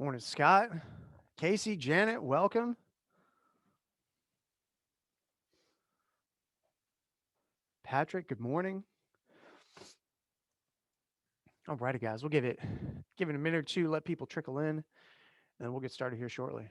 Morning, Scott. Casey, Janet, welcome. Patrick, good morning. All righty, guys. We'll give it a minute or two, let people trickle in, and then we'll get started here shortly.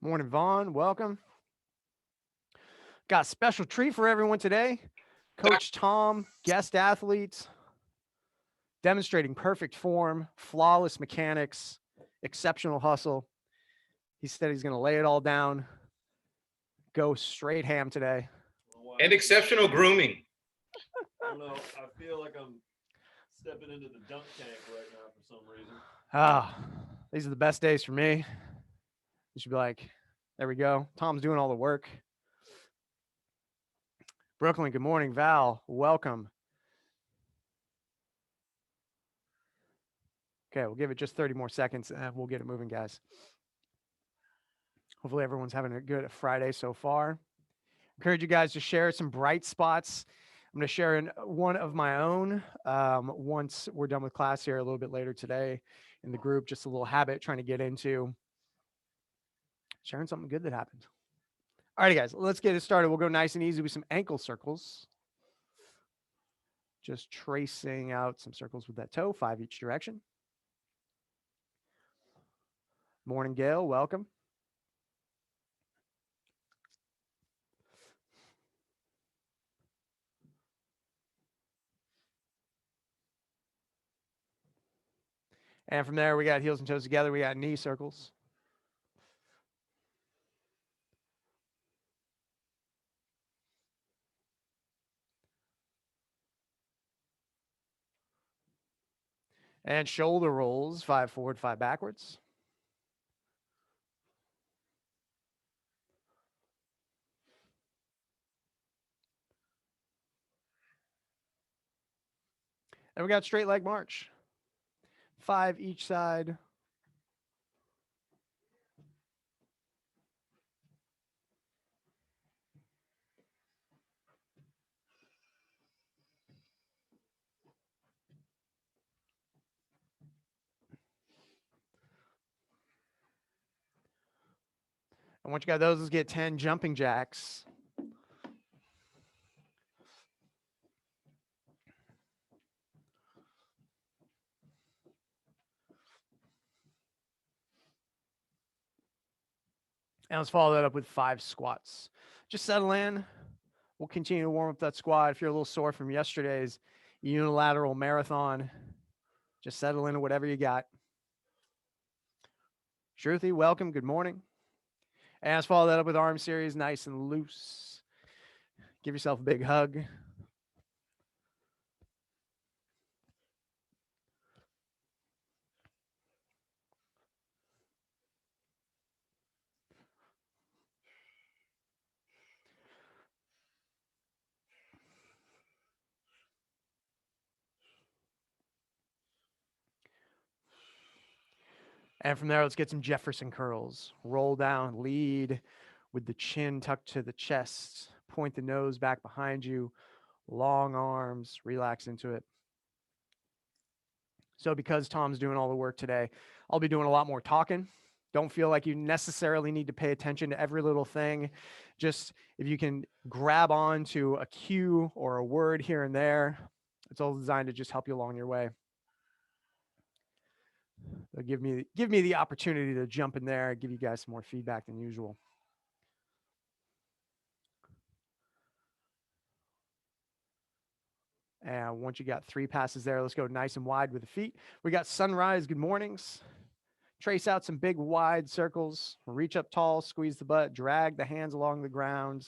Morning, Vaughn. Welcome. Got a special treat for everyone today. Coach Tom, guest athletes, demonstrating perfect form, flawless mechanics, exceptional hustle. He said he's going to lay it all down, go straight ham today. And exceptional grooming. I don't know. I feel like I'm stepping into the dunk tank right now for some reason. Ah, these are the best days for me. You should be like, there we go. Tom's doing all the work. Brooklyn, good morning. Val, welcome. Okay, we'll give it just 30 more seconds and we'll get it moving, guys. Hopefully, everyone's having a good Friday so far. Encourage you guys to share some bright spots. I'm going to share in one of my own once we're done with class here a little bit later today in the group. Just a little habit trying to get into sharing something good that happened. All righty, guys, let's get it started. We'll go nice and easy with some ankle circles. Just tracing out some circles with that toe, 5 each direction. Morning, Gail. Welcome. And from there, we got heels and toes together. We got knee circles. And shoulder rolls, 5 forward, 5 backwards. And we got straight leg march, 5 each side. And once you got those, let's get 10 jumping jacks. And let's follow that up with 5 squats. Just settle in. We'll continue to warm up that squat. If you're a little sore from yesterday's unilateral marathon, just settle into whatever you got. Shruti, welcome. Good morning. And let's follow that up with arm series, nice and loose. Give yourself a big hug. And from there, let's get some Jefferson curls. Roll down, lead with the chin tucked to the chest. Point the nose back behind you. Long arms, relax into it. So because Tom's doing all the work today, I'll be doing a lot more talking. Don't feel like you necessarily need to pay attention to every little thing. Just if you can grab on to a cue or a word here and there, it's all designed to just help you along your way. Give me the opportunity to jump in there, give you guys some more feedback than usual. And once you got 3 passes there, let's go nice and wide with the feet. We got sunrise, good mornings. Trace out some big wide circles. Reach up tall, squeeze the butt, drag the hands along the ground.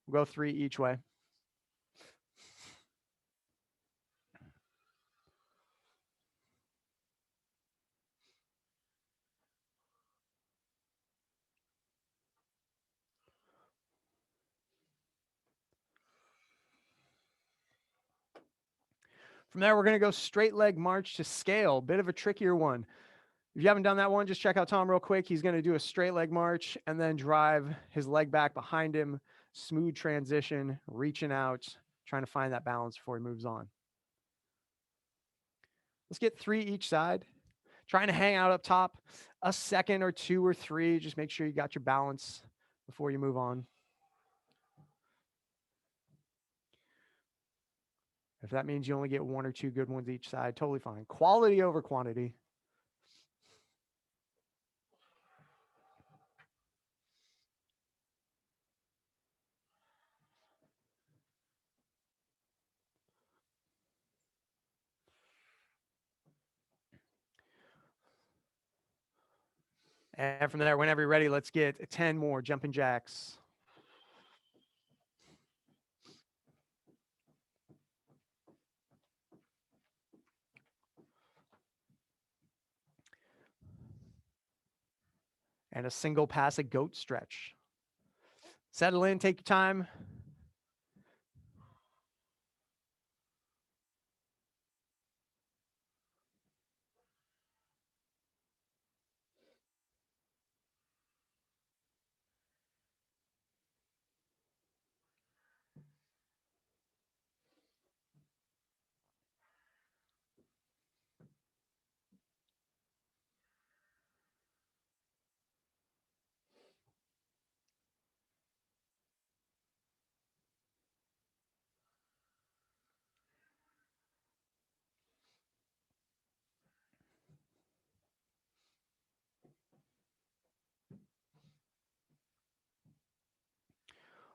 We'll go 3 each way. From there, we're going to go straight leg march to scale, bit of a trickier one. If you haven't done that one, just check out Tom real quick. He's going to do a straight leg march and then drive his leg back behind him, smooth transition, reaching out, trying to find that balance before he moves on. Let's get 3 each side. Trying to hang out up top a second or 2 or 3. Just make sure you got your balance before you move on. If that means you only get 1 or 2 good ones each side, totally fine. Quality over quantity. And from there, whenever you're ready, let's get 10 more jumping jacks. And a single pass, a goat stretch. Settle in, take your time.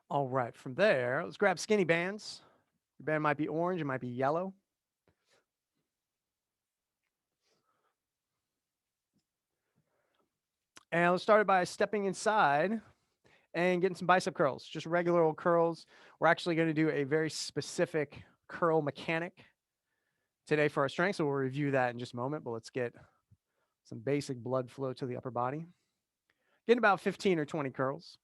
All right, from there, let's grab skinny bands. Your band might be orange, it might be yellow. And let's start it by stepping inside and getting some bicep curls, just regular old curls. We're actually going to do a very specific curl mechanic today for our strength, so we'll review that in just a moment, but let's get some basic blood flow to the upper body. Getting about 15 or 20 curls.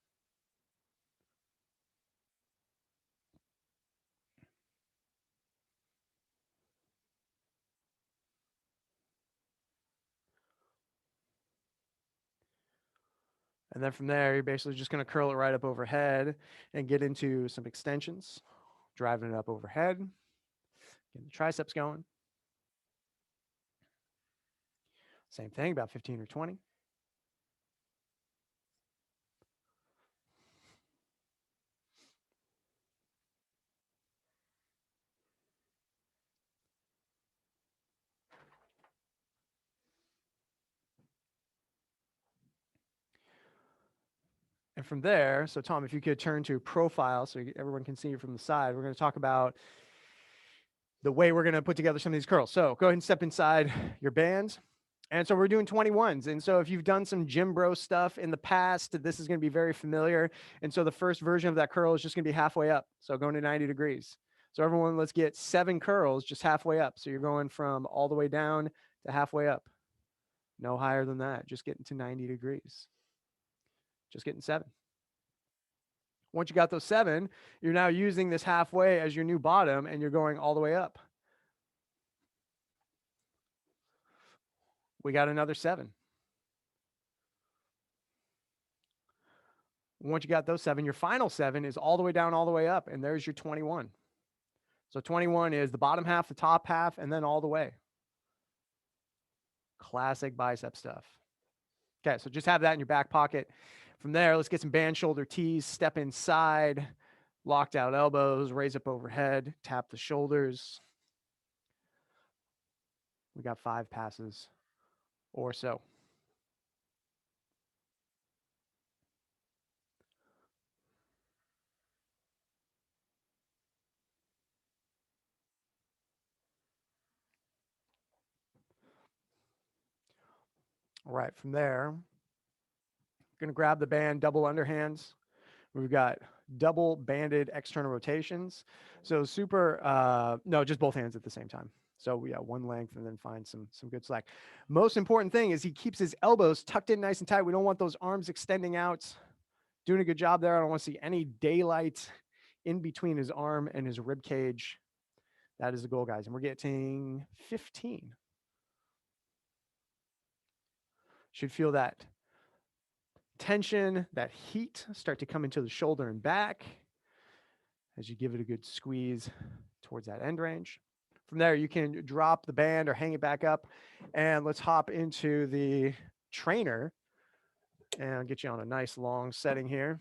And then from there, you're basically just going to curl it right up overhead and get into some extensions, driving it up overhead, getting the triceps going. Same thing, about 15 or 20. And from there, so Tom, if you could turn to profile so everyone can see you from the side, we're going to talk about the way we're going to put together some of these curls. So go ahead and step inside your bands. And so we're doing 21s. And so if you've done some gym bro stuff in the past, this is going to be very familiar. And so the first version of that curl is just going to be halfway up. So going to 90 degrees. So everyone, let's get 7 curls just halfway up. So you're going from all the way down to halfway up. No higher than that. Just getting to 90 degrees. Just getting 7. Once you got those 7, you're now using this halfway as your new bottom, and you're going all the way up. We got another 7. Once you got those 7, your final 7 is all the way down, all the way up, and there's your 21. So 21 is the bottom half, the top half, and then all the way. Classic bicep stuff. Okay, so just have that in your back pocket. From there, let's get some band shoulder tees, step inside, locked out elbows, raise up overhead, tap the shoulders. We got 5 passes or so. All right, from there, going to grab the band, double underhands. We've got double banded external rotations. So super, no, just both hands at the same time. So yeah, one length and then find some good slack. Most important thing is he keeps his elbows tucked in nice and tight. We don't want those arms extending out. Doing a good job there. I don't want to see any daylight in between his arm and his rib cage. That is the goal, guys. And we're getting 15. Should feel that tension, that heat start to come into the shoulder and back as you give it a good squeeze towards that end range. From there, you can drop the band or hang it back up, and let's hop into the trainer and get you on a nice long setting here.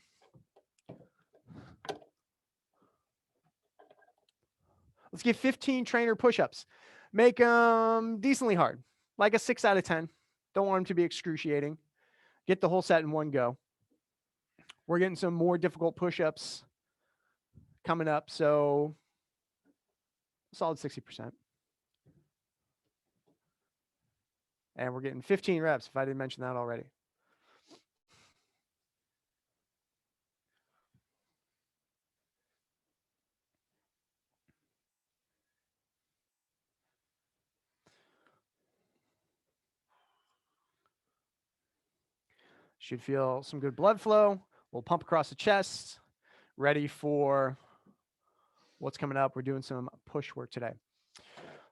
Let's get 15 trainer push-ups. Make them decently hard, like a 6 out of 10. Don't want them to be excruciating. Get the whole set in one go. We're getting some more difficult push-ups coming up, so solid 60%. And we're getting 15 reps, if I didn't mention that already. Should feel some good blood flow. We'll pump across the chest, ready for what's coming up. We're doing some push work today.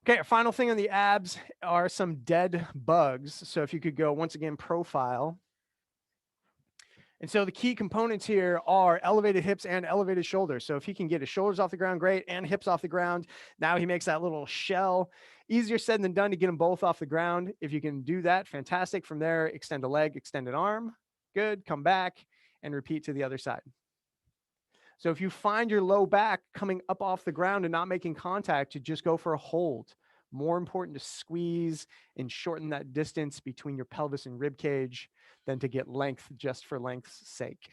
Okay, our final thing on the abs are some dead bugs. So if you could go once again, profile. And so the key components here are elevated hips and elevated shoulders. So if he can get his shoulders off the ground, great, and hips off the ground, now he makes that little shell. Easier said than done to get them both off the ground. If you can do that, fantastic. From there, extend a leg, extend an arm. Good, come back and repeat to the other side. So if you find your low back coming up off the ground and not making contact, you just go for a hold. More important to squeeze and shorten that distance between your pelvis and rib cage than to get length just for length's sake.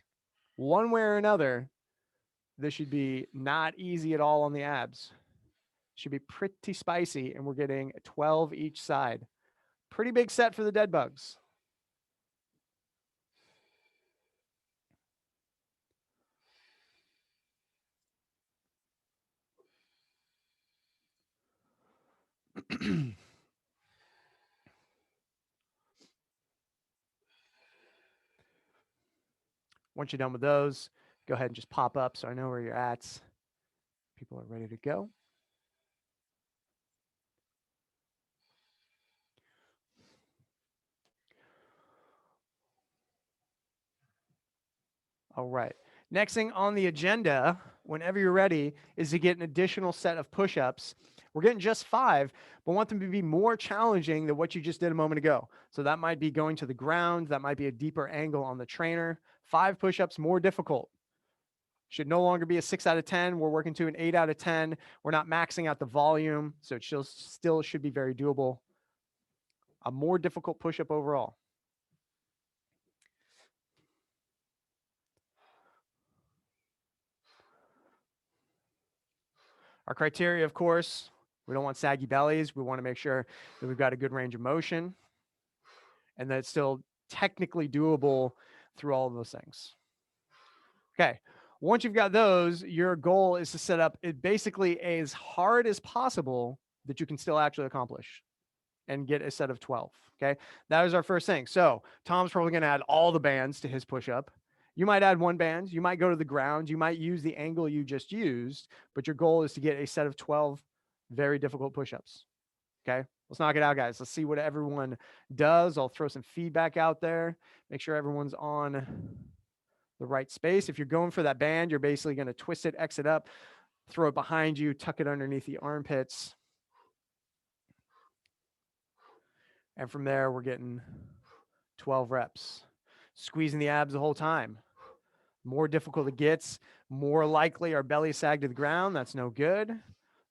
One way or another, this should be not easy at all on the abs. Should be pretty spicy, and we're getting 12 each side. Pretty big set for the dead bugs. Once you're done with those, go ahead and just pop up so I know where you're at. People are ready to go. All right. Next thing on the agenda, whenever you're ready, is to get an additional set of push-ups. We're getting just 5, but want them to be more challenging than what you just did a moment ago. So that might be going to the ground. That might be a deeper angle on the trainer. 5 push-ups, more difficult. Should no longer be a 6 out of 10. We're working to an 8 out of 10. We're not maxing out the volume, so it still should be very doable. A more difficult push-up overall. Our criteria, of course, we don't want saggy bellies. We want to make sure that we've got a good range of motion and that it's still technically doable through all of those things. Okay. Once you've got those, your goal is to set up it basically as hard as possible that you can still actually accomplish and get a set of 12. Okay. That was our first thing. So Tom's probably going to add all the bands to his push-up. You might add one band, you might go to the ground, you might use the angle you just used, but your goal is to get a set of 12 very difficult push-ups. Okay, let's knock it out, guys. Let's see what everyone does. I'll throw some feedback out there, make sure everyone's on the right space. If you're going for that band, you're basically going to twist it, exit up, throw it behind you, tuck it underneath the armpits. And from there, we're getting 12 reps. Squeezing the abs the whole time. More difficult it gets, more likely our belly sag to the ground. That's no good.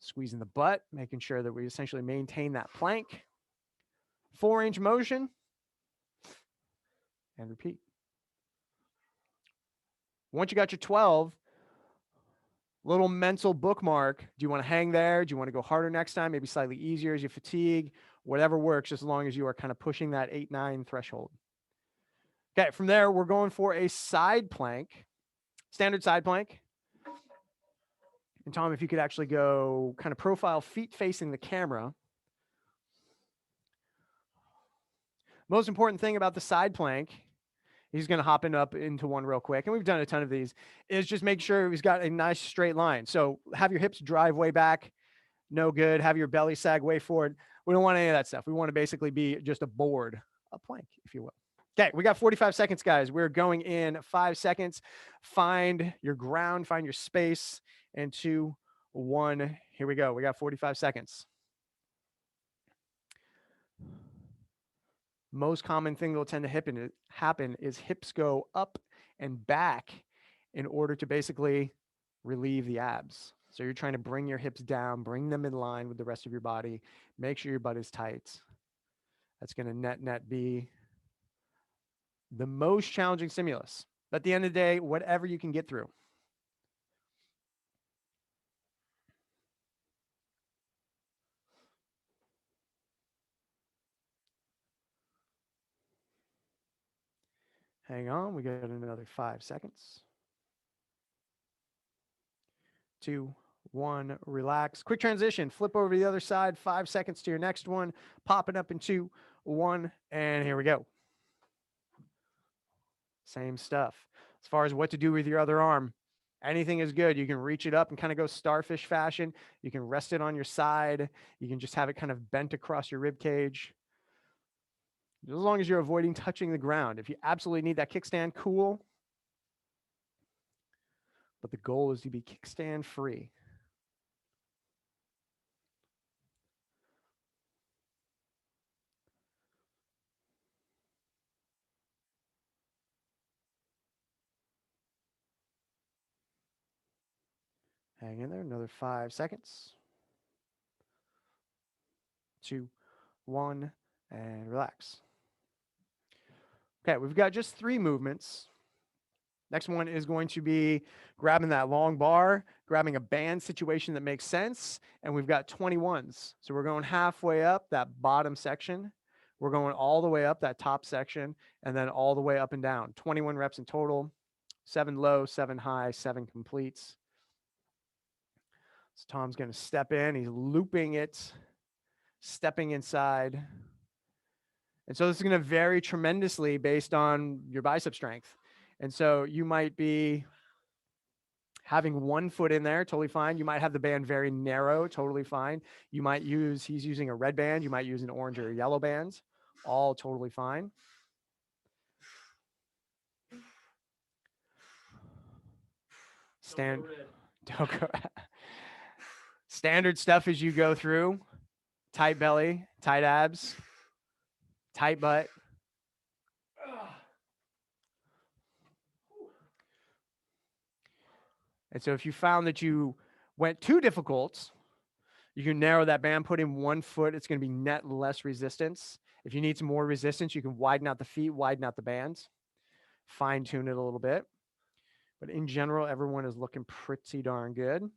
Squeezing the butt, making sure that we essentially maintain that plank. Full range of motion. And repeat. Once you got your 12, little mental bookmark. Do you want to hang there? Do you want to go harder next time? Maybe slightly easier as you fatigue. Whatever works, as long as you are kind of pushing that 8-9 threshold. Okay, from there, we're going for a side plank, standard side plank. And Tom, if you could actually go kind of profile, feet facing the camera. Most important thing about the side plank, he's going to hop into one real quick, and we've done a ton of these, is just make sure he's got a nice straight line. So have your hips drive way back, no good. Have your belly sag way forward. We don't want any of that stuff. We want to basically be just a board, a plank, if you will. Okay, we got 45 seconds, guys. We're going in 5 seconds. Find your ground, find your space, and 2, 1. Here we go. We got 45 seconds. Most common thing that will tend to happen is hips go up and back in order to basically relieve the abs. So you're trying to bring your hips down, bring them in line with the rest of your body, make sure your butt is tight. That's going to net be the most challenging stimulus. But at the end of the day, whatever you can get through. Hang on, we got another 5 seconds. 2, 1, relax. Quick transition, flip over to the other side, 5 seconds to your next one, pop it up in 2, 1, and here we go. Same stuff. As far as what to do with your other arm, anything is good. You can reach it up and kind of go starfish fashion. You can rest it on your side. You can just have it kind of bent across your rib cage. As long as you're avoiding touching the ground. If you absolutely need that kickstand, cool. But the goal is to be kickstand free. Hang in there, another 5 seconds. 2, 1, and relax. Okay, we've got just 3 movements. Next one is going to be grabbing that long bar, grabbing a band situation that makes sense, and we've got 21s. So we're going halfway up that bottom section. We're going all the way up that top section, and then all the way up and down. 21 reps in total, 7 low, 7 high, 7 completes. So Tom's going to step in. He's looping it, stepping inside. And so this is going to vary tremendously based on your bicep strength. And so you might be having 1 foot in there, totally fine. You might have the band very narrow, totally fine. You might use, he's using a red band. You might use an orange or a yellow band, all totally fine. Standard stuff as you go through. Tight belly, tight abs, tight butt. And so if you found that you went too difficult, you can narrow that band, put in 1 foot. It's going to be net less resistance. If you need some more resistance, you can widen out the feet, widen out the bands, fine tune it a little bit. But in general, everyone is looking pretty darn good.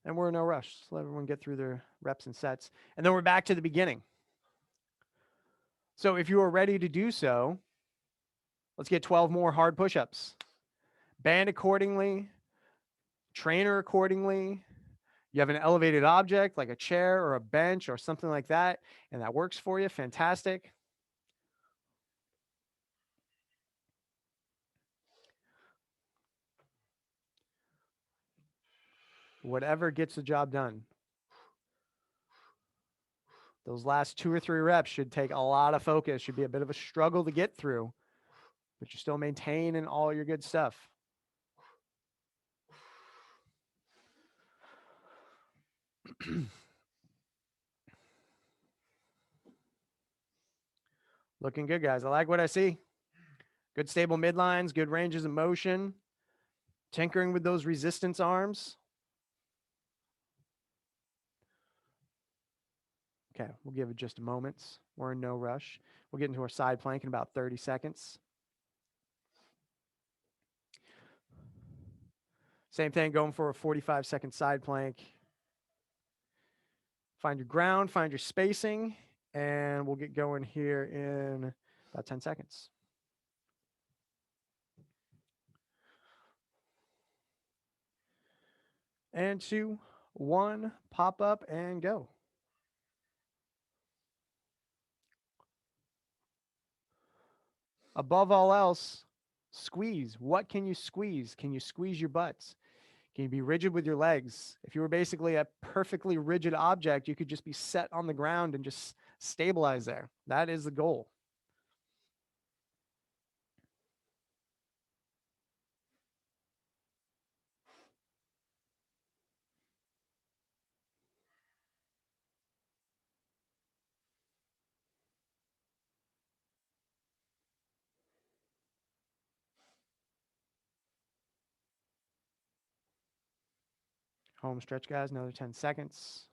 And we're in no rush. Just let everyone get through their reps and sets. And then we're back to the beginning. So if you are ready to do so, let's get 12 more hard push-ups. Band accordingly, trainer accordingly. You have an elevated object like a chair or a bench or something like that, and that works for you, fantastic. Whatever gets the job done. Those last 2 or 3 reps should take a lot of focus, should be a bit of a struggle to get through, but you're still maintaining all your good stuff. Looking good, guys. I like what I see. Good stable midlines, good ranges of motion, tinkering with those resistance arms. Okay, we'll give it just a moment. We're in no rush. We'll get into our side plank in about 30 seconds. Same thing, going for a 45-second side plank. Find your ground, find your spacing, and we'll get going here in about 10 seconds. And 2, 1, pop up and go. Above all else, squeeze. What can you squeeze? Can you squeeze your butts? Can you be rigid with your legs? If you were basically a perfectly rigid object, you could just be set on the ground and just stabilize there. That is the goal. Home stretch, guys. Another 10 seconds.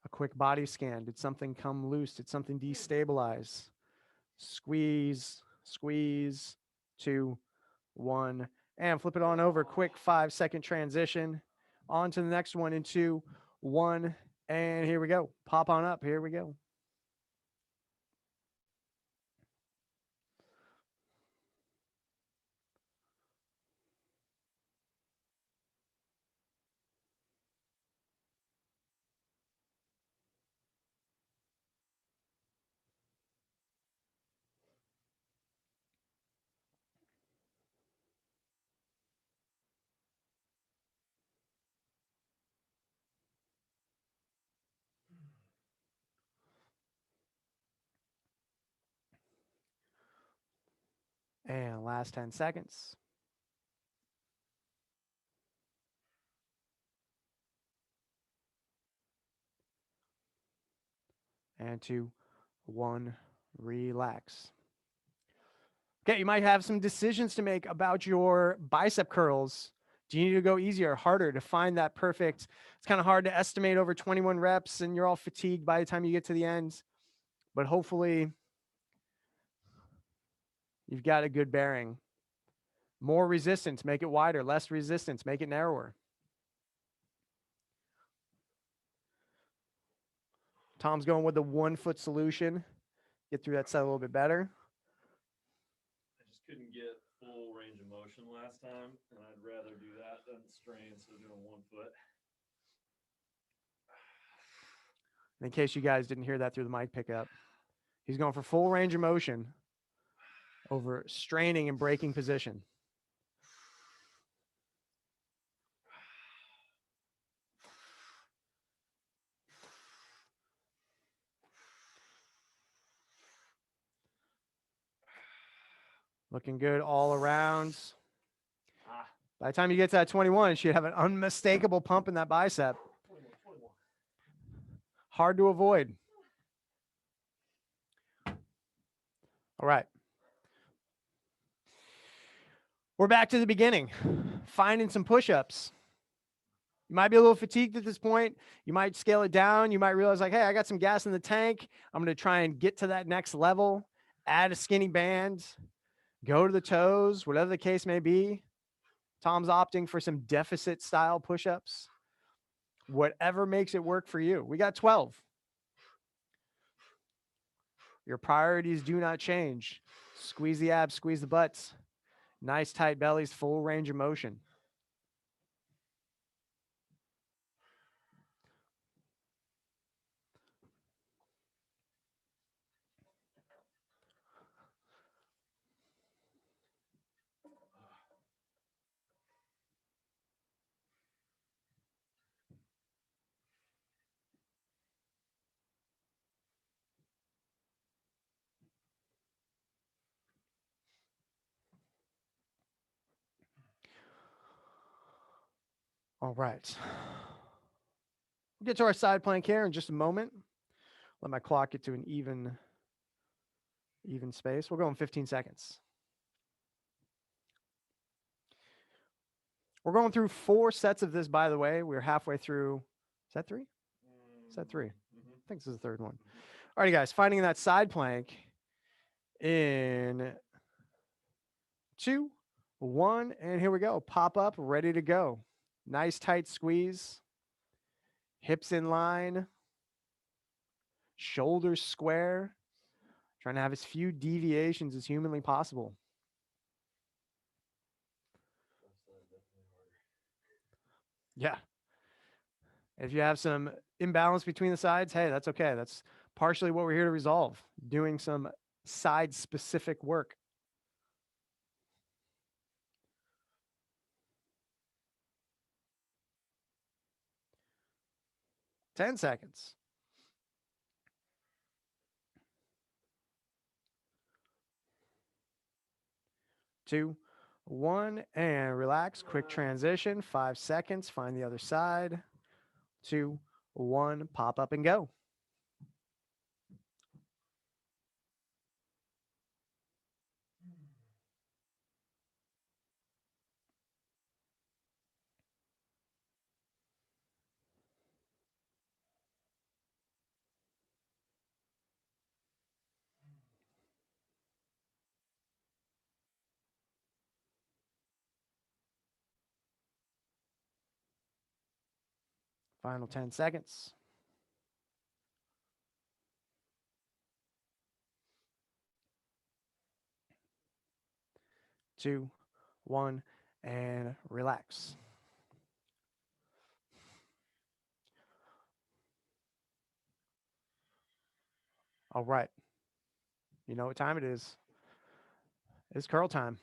A quick body scan. Did something come loose? Did something destabilize? Squeeze, squeeze, 2, 1, and flip it on over. Quick 5-second transition. On to the next one in 2, 1, and here we go. Pop on up. Here we go. And last 10 seconds. And 2, 1, relax. Okay, you might have some decisions to make about your bicep curls. Do you need to go easier, harder to find that perfect? It's kind of hard to estimate over 21 reps and you're all fatigued by the time you get to the end. But hopefully you've got a good bearing. More resistance, make it wider. Less resistance, make it narrower. Tom's going with the 1-foot solution. Get through that set a little bit better. I just couldn't get full range of motion last time, and I'd rather do that than strain instead of doing 1 foot. In case you guys didn't hear that through the mic pickup, he's going for full range of motion over straining and breaking position. Looking good all around. By the time you get to that 21, you should have an unmistakable pump in that bicep. 21. Hard to avoid. All right. We're back to the beginning, finding some push-ups. You might be a little fatigued at this point. You might scale it down. You might realize like, hey, I got some gas in the tank. I'm going to try and get to that next level, add a skinny band, go to the toes, whatever the case may be. Tom's opting for some deficit style push-ups. Whatever makes it work for you. We got 12. Your priorities do not change. Squeeze the abs, squeeze the butts. Nice tight bellies, full range of motion. All right. We'll get to our side plank here in just a moment. Let my clock get to an even space. We'll go in 15 seconds. We're going through 4 sets of this, by the way. We're halfway through. Is that 3? Is that 3? I think this is the 3rd one. All right, guys, finding that side plank in 2, 1, and here we go. Pop up, ready to go. Nice tight squeeze. Hips in line. Shoulders square. Trying to have as few deviations as humanly possible. Yeah. If you have some imbalance between the sides, hey, that's okay. That's partially what we're here to resolve. Doing some side-specific work. 10 seconds. 2, 1, and relax. Quick transition. 5 seconds. Find the other side. 2, 1. Pop up and go. Final 10 seconds. 2, 1, and relax. All right. You know what time it is. It's curl time.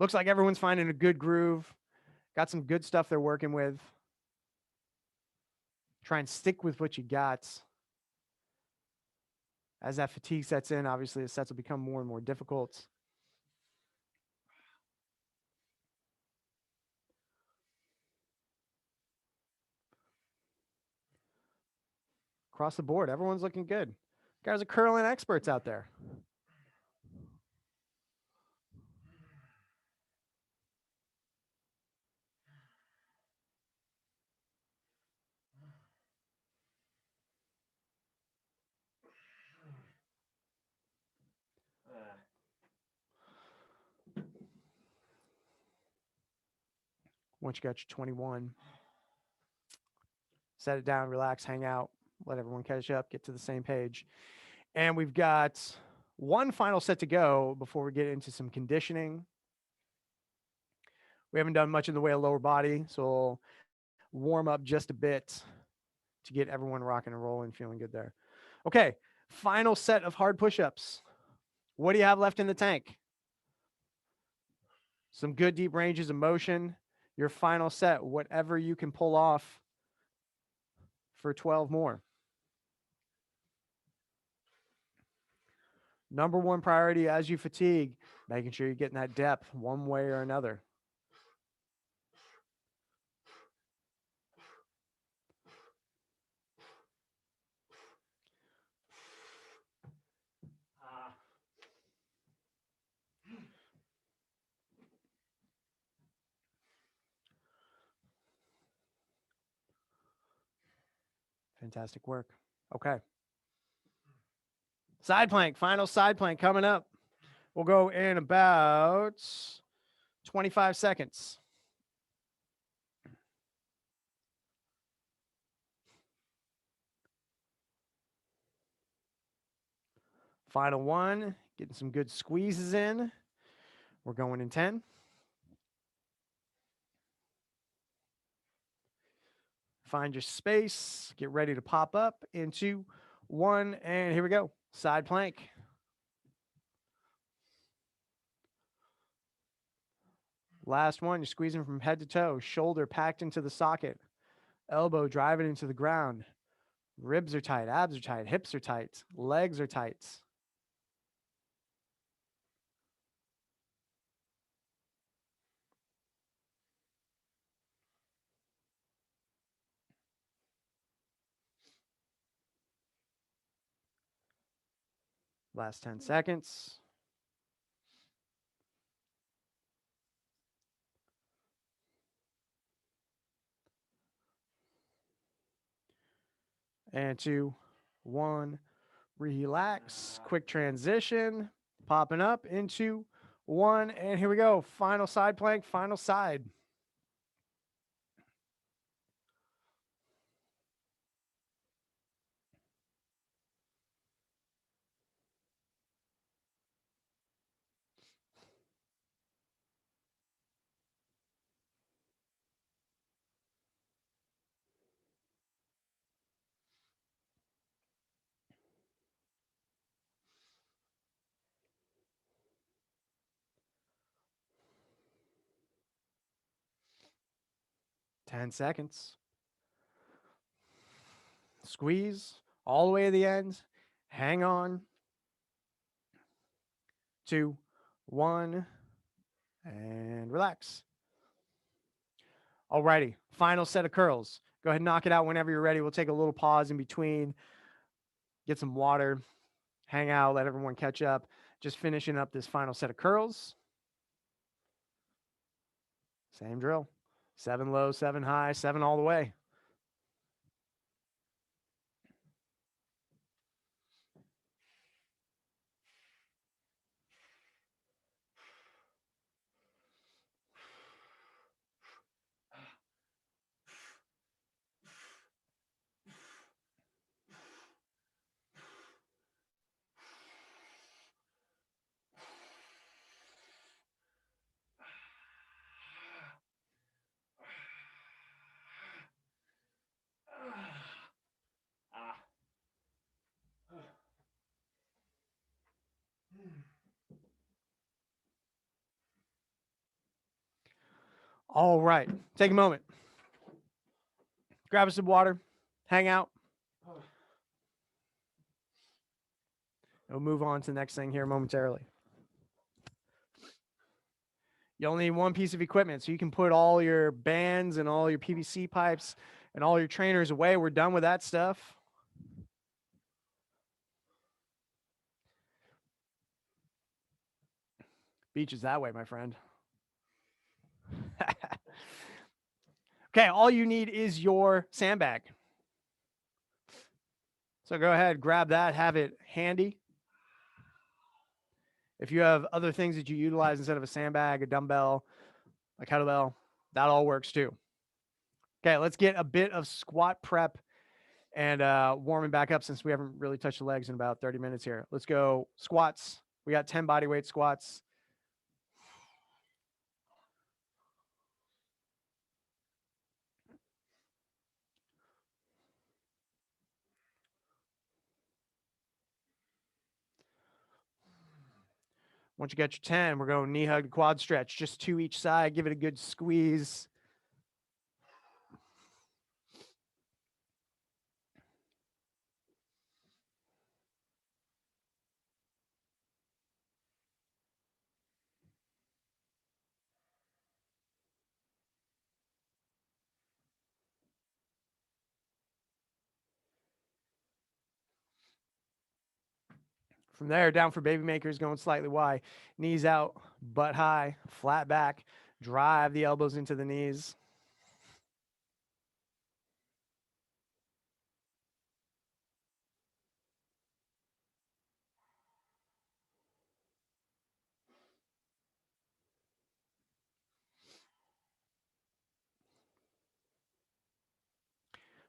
Looks like everyone's finding a good groove. Got some good stuff they're working with. Try and stick with what you got. As that fatigue sets in, obviously the sets will become more and more difficult. Across the board, everyone's looking good. Guys are curling experts out there. Once you got your 21, set it down, relax, hang out, let everyone catch up, get to the same page. And we've got one final set to go before we get into some conditioning. We haven't done much in the way of lower body, so we'll warm up just a bit to get everyone rocking and rolling, feeling good there. Okay, final set of hard push-ups. What do you have left in the tank? Some good deep ranges of motion. Your final set, whatever you can pull off for 12 more. Number one priority as you fatigue, making sure you're getting that depth one way or another. Fantastic work. Okay. Side plank, final side plank coming up. We'll go in about 25 seconds. Final one, getting some good squeezes in. We're going in 10. Find your space, get ready to pop up in 2, 1, and here we go. Side plank. Last one, you're squeezing from head to toe, shoulder packed into the socket, elbow driving into the ground. Ribs are tight, abs are tight, hips are tight, legs are tight. Last 10 seconds. And 2, 1, relax. Quick transition, popping up into 1, and here we go. Final side plank, final side. Ten seconds. Squeeze all the way to the end. Hang on. 2, 1, and relax. Alrighty, final set of curls. Go ahead and knock it out whenever you're ready. We'll take a little pause in between, get some water, hang out, let everyone catch up. Just finishing up this final set of curls. Same drill. 7 low, 7 high, 7 all the way. All right, take a moment. Grab us some water, hang out. We'll move on to the next thing here momentarily. You only need one piece of equipment, so you can put all your bands and all your PVC pipes and all your trainers away. We're done with that stuff. Beach is that way, my friend. Okay, all you need is your sandbag. So go ahead, grab that, have it handy. If you have other things that you utilize instead of a sandbag, a dumbbell, a kettlebell, that all works too. Okay, let's get a bit of squat prep and warming back up since we haven't really touched the legs in about 30 minutes here. Let's go squats. We got 10 body weight squats. Once you get your 10, we're going knee hug, quad stretch, just 2 each side. Give it a good squeeze. From there, down for baby makers, going slightly wide. Knees out, butt high, flat back. Drive the elbows into the knees.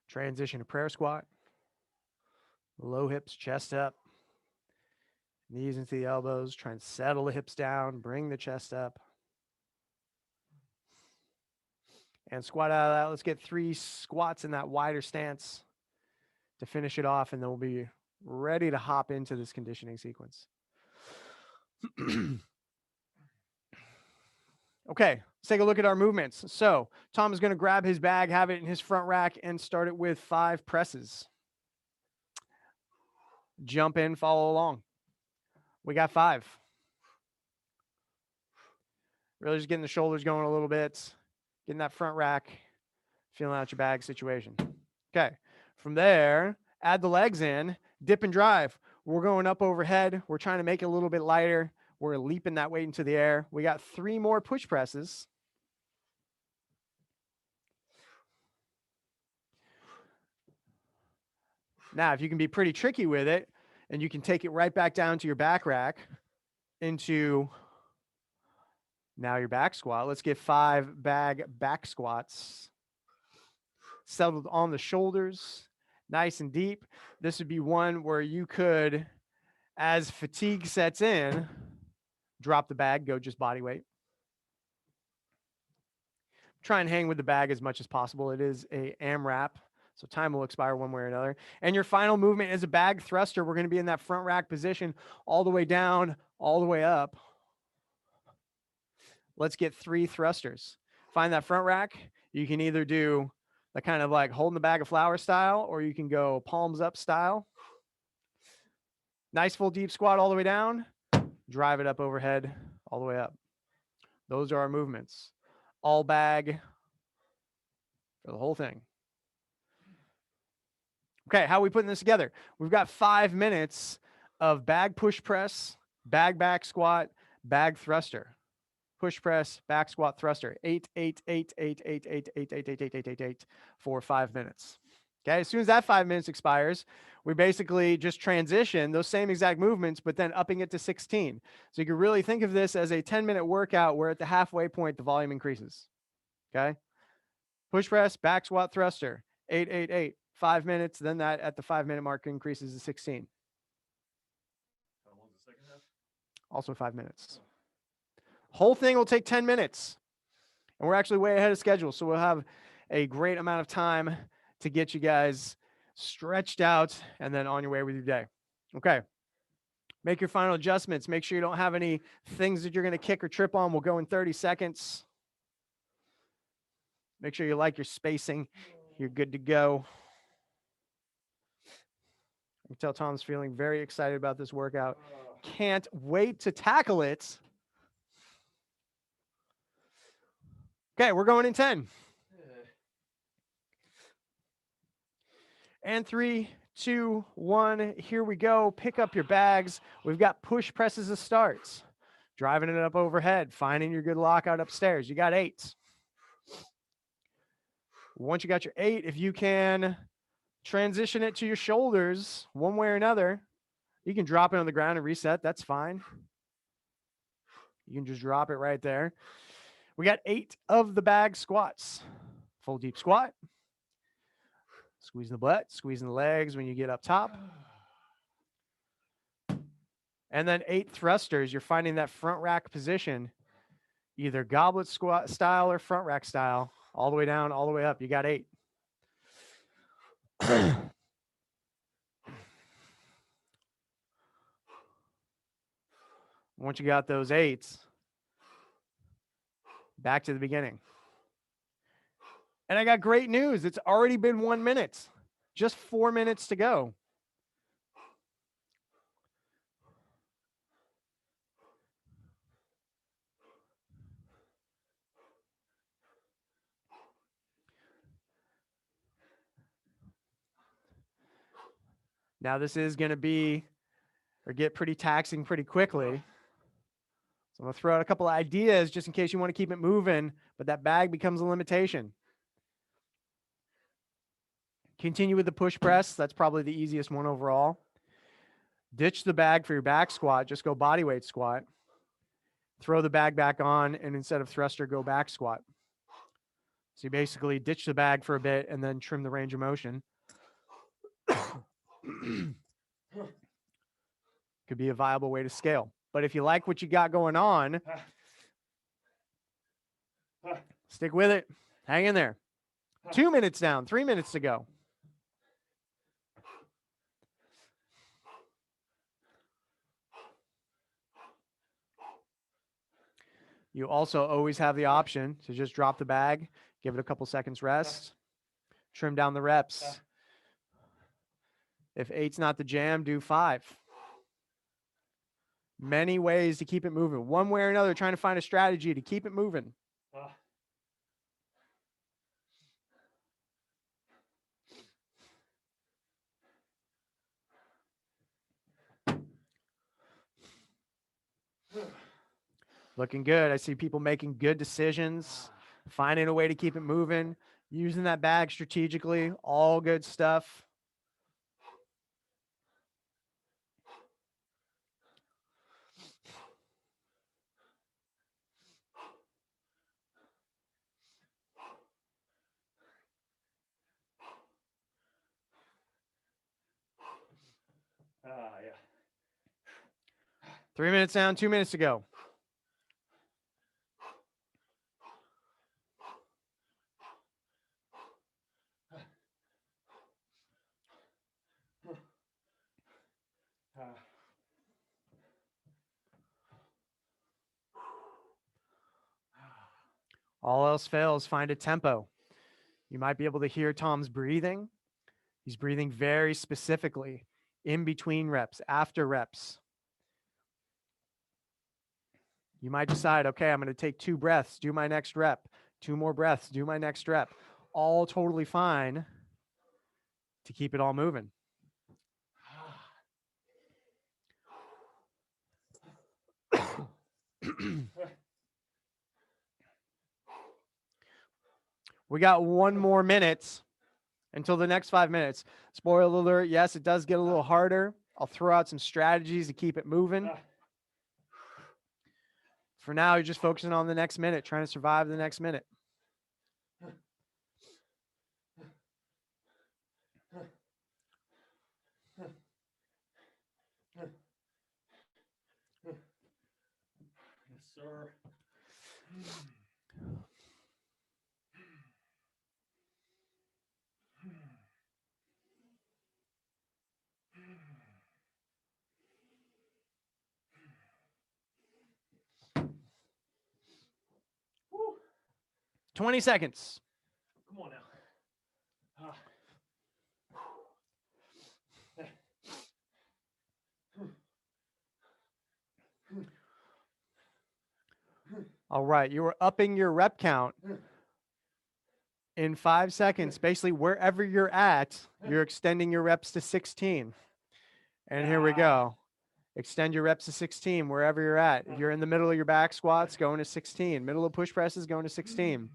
Transition to prayer squat. Low hips, chest up. Knees into the elbows. Try and settle the hips down. Bring the chest up. And squat out of that. Let's get 3 squats in that wider stance to finish it off, and then we'll be ready to hop into this conditioning sequence. Okay, let's take a look at our movements. So Tom is going to grab his bag, have it in his front rack, and start it with 5 presses. Jump in, follow along. We got 5. Really just getting the shoulders going a little bit, getting that front rack, feeling out your bag situation. Okay, from there, add the legs in, dip and drive. We're going up overhead. We're trying to make it a little bit lighter. We're leaping that weight into the air. We got 3 more push presses. Now, if you can be pretty tricky with it, and you can take it right back down to your back rack into now your back squat. Let's get 5 bag back squats. Settled on the shoulders, nice and deep. This would be one where you could, as fatigue sets in, drop the bag, go just body weight. Try and hang with the bag as much as possible. It is a AMRAP, so time will expire one way or another. And your final movement is a bag thruster. We're going to be in that front rack position all the way down, all the way up. Let's get 3 thrusters. Find that front rack. You can either do that kind of like holding the bag of flour style, or you can go palms up style. Nice full deep squat all the way down, drive it up overhead all the way up. Those are our movements. All bag for the whole thing. Okay, how are we putting this together? We've got 5 minutes of bag push press, bag back squat, bag thruster. Push press, back squat, thruster. 8, 8, 8, 8, 8, 8, 8, 8, 8, 8, 8, 8, 8 for 5 minutes. Okay, as soon as that 5 minutes expires, we basically just transition those same exact movements, but then upping it to 16. So you can really think of this as a 10-minute workout where at the halfway point, the volume increases. Okay, push press, back squat, thruster. 8, 8, 8. 5 minutes, then that at the 5-minute mark increases to 16. How long's the second half? Also 5 minutes. Whole thing will take 10 minutes. And we're actually way ahead of schedule. So we'll have a great amount of time to get you guys stretched out and then on your way with your day. Okay. Make your final adjustments. Make sure you don't have any things that you're going to kick or trip on. We'll go in 30 seconds. Make sure you like your spacing. You're good to go. I can tell Tom's feeling very excited about this workout. Can't wait to tackle it. Okay, we're going in 10. And 3, 2, 1. Here we go. Pick up your bags. We've got push presses as starts. Driving it up overhead. Finding your good lockout upstairs. You got 8. Once you got your 8, if you can transition it to your shoulders one way or another, you can drop it on the ground and reset. That's fine. You can just drop it right there. We got 8 of the bag squats. Full deep squat. Squeezing the butt, squeezing the legs when you get up top. And then 8 thrusters. You're finding that front rack position, either goblet squat style or front rack style, all the way down, all the way up. You got 8. Once you got those 8s, back to the beginning. And I got great news. It's already been 1 minute. Just 4 minutes to go. Now this is going to be or get pretty taxing pretty quickly. So I'm going to throw out a couple of ideas just in case you want to keep it moving, but that bag becomes a limitation. Continue with the push press. That's probably the easiest one overall. Ditch the bag for your back squat. Just go body weight squat. Throw the bag back on, and instead of thruster, go back squat. So you basically ditch the bag for a bit and then trim the range of motion. Could be a viable way to scale. But if you like what you got going on, stick with it. Hang in there. 2 minutes down, 3 minutes to go. You also always have the option to just drop the bag, give it a couple seconds rest, trim down the reps. If 8's not the jam, do 5. Many ways to keep it moving. One way or another, trying to find a strategy to keep it moving. Looking good. I see people making good decisions, finding a way to keep it moving, using that bag strategically. All good stuff. Yeah. 3 minutes down, 2 minutes to go. All else fails, find a tempo. You might be able to hear Tom's breathing. He's breathing very specifically in between reps, after reps. You might decide, okay, I'm going to take 2 breaths, do my next rep, 2 more breaths, do my next rep. All totally fine to keep it all moving. We got 1 more minute until the next 5 minutes. Spoiler alert, yes, it does get a little harder. I'll throw out some strategies to keep it moving. For now, you're just focusing on the next minute, trying to survive the next minute. Yes, sir. Woo. 20 seconds. Come on now. All right, you were upping your rep count in 5 seconds. Basically, wherever you're at, you're extending your reps to 16. And here we go. Extend your reps to 16 wherever you're at. If you're in the middle of your back squats, going to 16. Middle of push presses, going to 16.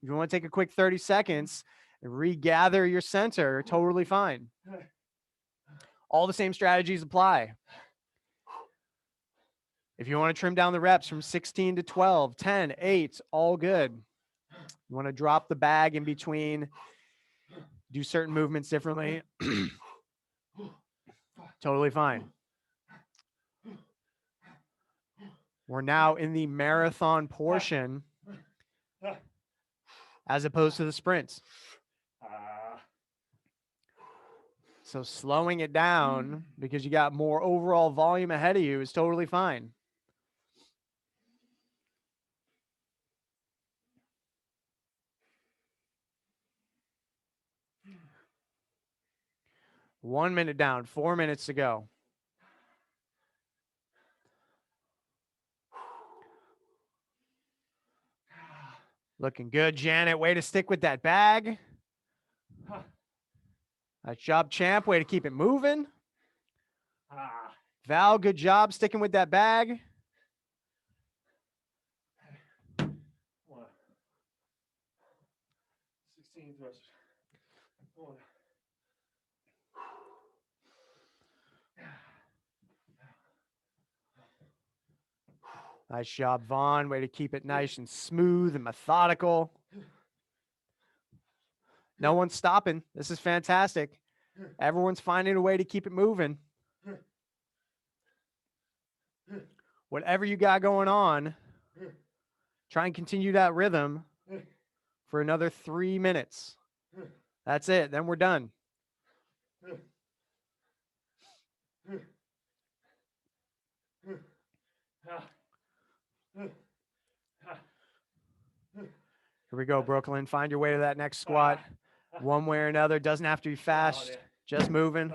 If you want to take a quick 30 seconds and regather your center, totally fine. All the same strategies apply. If you want to trim down the reps from 16 to 12, 10, 8, all good. You want to drop the bag in between, do certain movements differently. Totally fine. We're now in the marathon portion as opposed to the sprints. So slowing it down because you got more overall volume ahead of you is totally fine. One minute down, 4 minutes to go. Looking good, Janet. Way to stick with that bag. Nice job, champ. Way to keep it moving. Val, good job sticking with that bag. Come on. 16 thrusters. Come on. Nice job, Vaughn. Way to keep it nice and smooth and methodical. No one's stopping. This is fantastic. Everyone's finding a way to keep it moving. Whatever you got going on, try and continue that rhythm for another 3 minutes. That's it. Then we're done. Here we go, Brooklyn. Find your way to that next squat. One way or another. Doesn't have to be fast. Just moving.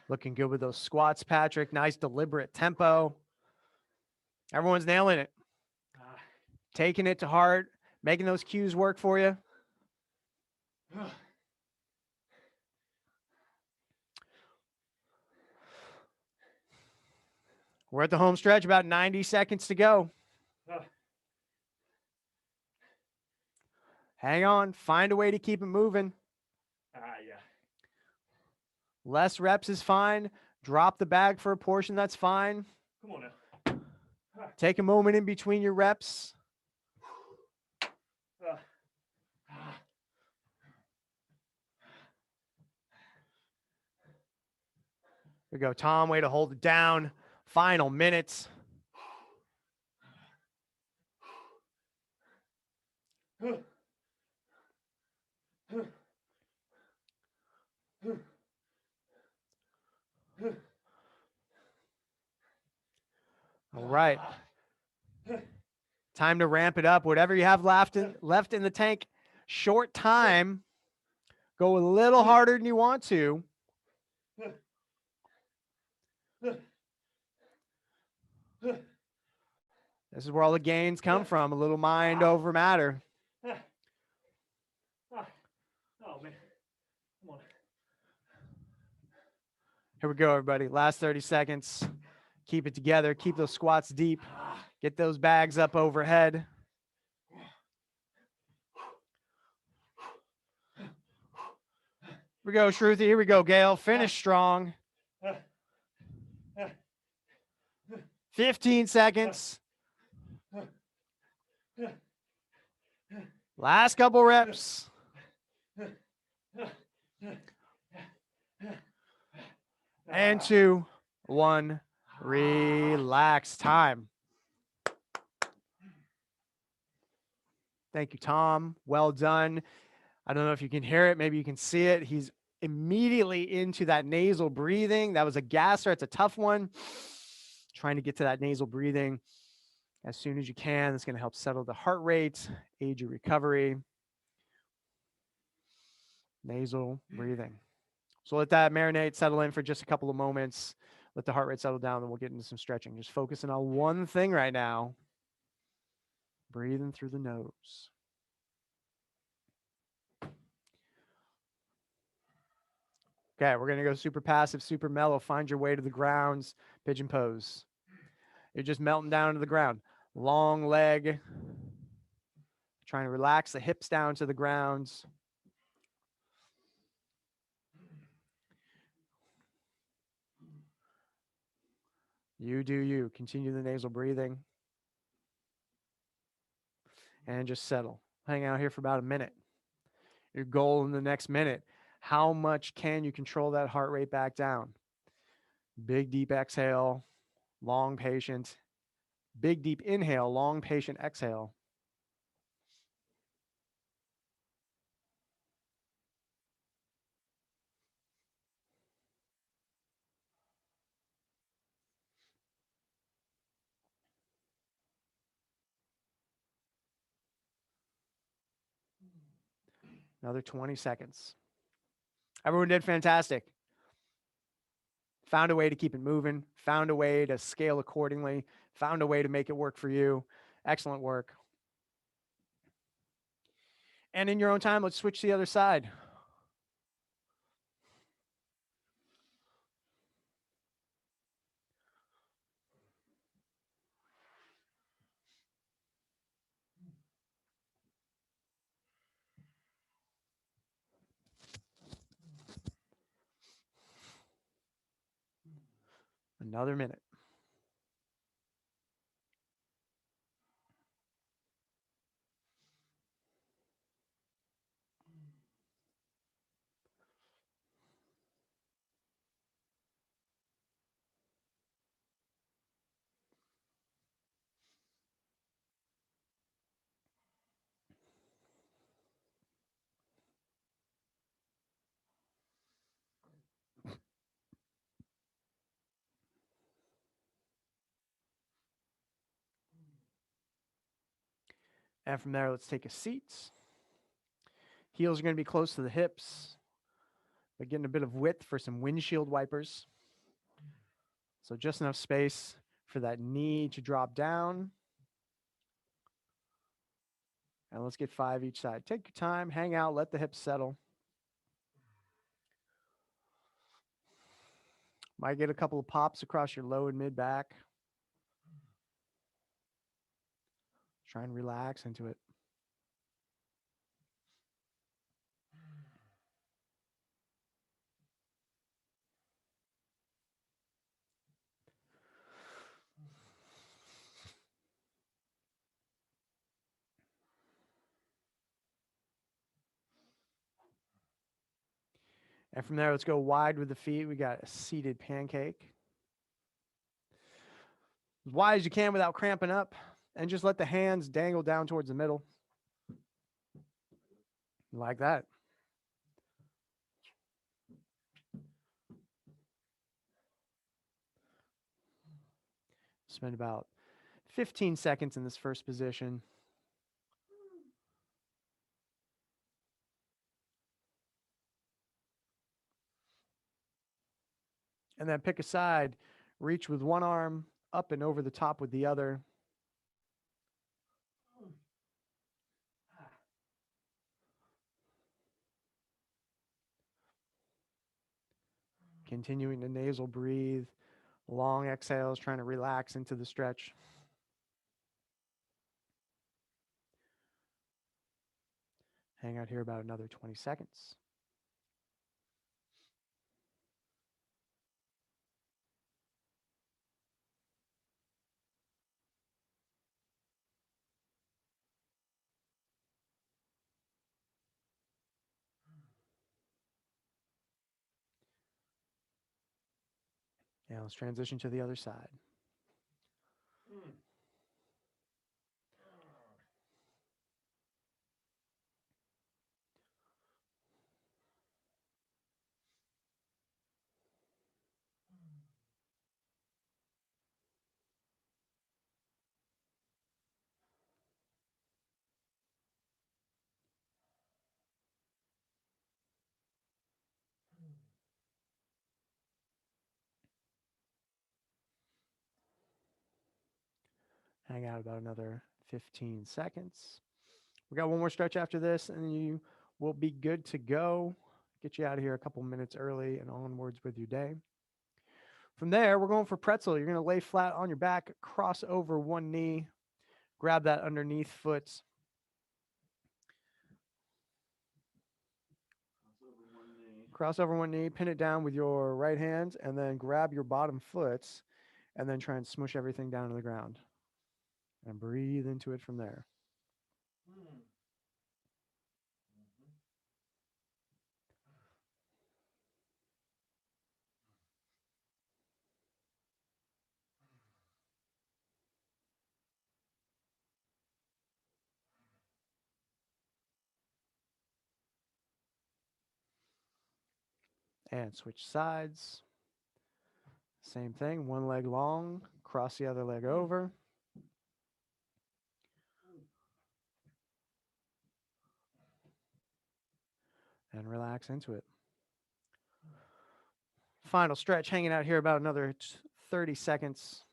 Looking good with those squats, Patrick. Nice deliberate tempo. Everyone's nailing it. Taking it to heart, making those cues work for you. We're at the home stretch, about 90 seconds to go. Hang on, find a way to keep it moving. Less reps is fine. Drop the bag for a portion, that's fine. Come on now. Take a moment in between your reps. Here we go, Tom, way to hold it down. Final minutes. All right. Time to ramp it up. Whatever you have left in the tank, short time. Go a little harder than you want to. This is where all the gains come from. A little mind over matter. Oh, man. Come on. Here we go, everybody. Last 30 seconds. Keep it together. Keep those squats deep. Get those bags up overhead. Here we go, Shruti. Here we go, Gail. Finish strong. 15 seconds. Last couple reps. And 2, 1. Relax time. Thank you, Tom. Well done. I don't know if you can hear it. Maybe you can see it. He's immediately into that nasal breathing. That was a gasser. It's a tough one. Trying to get to that nasal breathing as soon as you can. It's going to help settle the heart rate, aid your recovery. Nasal breathing. So let that marinate, settle in for just a couple of moments. Let the heart rate settle down, and we'll get into some stretching. Just focusing on one thing right now. Breathing through the nose. Okay, we're going to go super passive, super mellow. Find your way to the grounds. Pigeon pose. You're just melting down to the ground. Long leg. Trying to relax the hips down to the grounds. You do you. Continue the nasal breathing. And just settle. Hang out here for about a minute. Your goal in the next minute. How much can you control that heart rate back down? Big, deep exhale. Long, patient. Big, deep inhale. Long, patient exhale. Another 20 seconds. Everyone did fantastic. Found a way to keep it moving. Found a way to scale accordingly. Found a way to make it work for you. Excellent work. And in your own time, let's switch to the other side. Another minute. And from there, let's take a seat. Heels are going to be close to the hips, but getting a bit of width for some windshield wipers. So just enough space for that knee to drop down. And let's get 5 each side. Take your time, hang out, let the hips settle. Might get a couple of pops across your low and mid back. Try and relax into it. And from there, let's go wide with the feet. We got a seated pancake. As wide as you can without cramping up. And just let the hands dangle down towards the middle. Like that. Spend about 15 seconds in this first position. And then pick a side. Reach with one arm up and over the top with the other. Continuing to nasal breathe. Long exhales, trying to relax into the stretch. Hang out here about another 20 seconds. Now let's transition to the other side. Hang out about another 15 seconds. We got one more stretch after this, and you will be good to go. Get you out of here a couple minutes early and onwards with your day. From there, we're going for pretzel. You're going to lay flat on your back, cross over one knee, grab that underneath foot. Cross over one knee, pin it down with your right hand, and then grab your bottom foot, and then try and smush everything down to the ground. And breathe into it from there. And switch sides. Same thing, one leg long, cross the other leg over. And relax into it. Final stretch, hanging out here about another 30 seconds.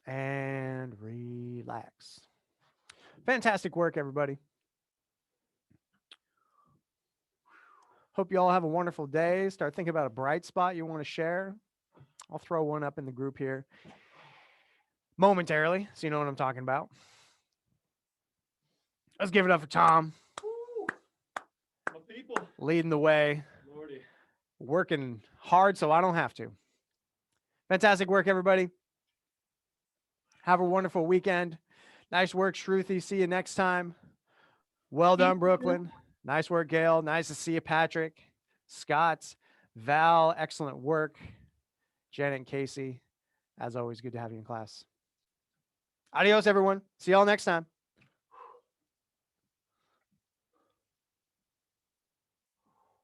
And relax. Fantastic work, everybody. Hope you all have a wonderful day. Start thinking about a bright spot you want to share. I'll throw one up in the group here momentarily, so you know what I'm talking about. Let's give it up for Tom. Woo! My people. Leading the way. Lordy. Working hard so I don't have to. Fantastic work, everybody. Have a wonderful weekend. Nice work, Shruti. See you next time. Well done, Brooklyn. Nice work, Gail. Nice to see you, Patrick. Scott, Val, excellent work. Janet and Casey, as always, good to have you in class. Adios, everyone. See y'all next time.